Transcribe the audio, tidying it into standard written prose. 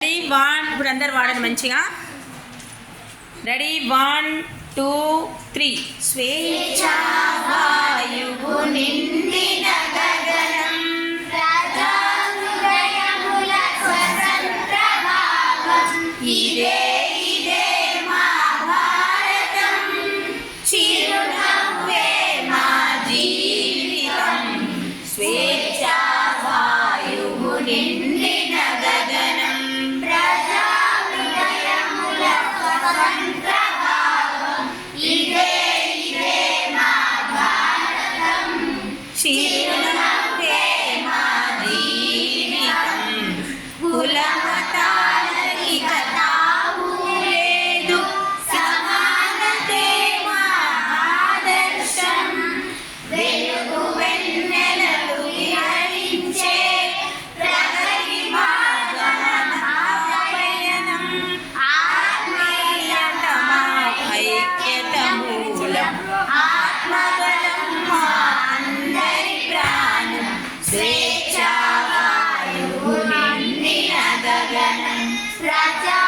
Ready one ఇప్పుడు అందరు వాడండి మంచిగా. రెడీ 1 2 3. స్వేచ్ఛా వాయువు నిండిన గగనం ప్రజాహృదయముల స్వతంత్ర భావం ఇదే ఇదే మా భారతం చిరునవ్వే మా జీవితం. స్వేచ్ఛా వాయువు నిండిన గగనం ప్రజాహృదయముల స్వతంత్ర భావం ఇదే ఇదే మా భారతం చిరునవ్వే మా జీవితం. కులమతాలకి తావు లేదు సమానతే మా ఆదర్శం. వెలుగు వెన్నెలలు విహరించే ప్రగతి మార్గాన పయనం. ఆత్మీయత మా ఐక్యత మూలం ఆత్మబలం మా అందరి ప్రాణం. స్వేచ్ఛా వాయువు నిండిన గగనం ప్రజా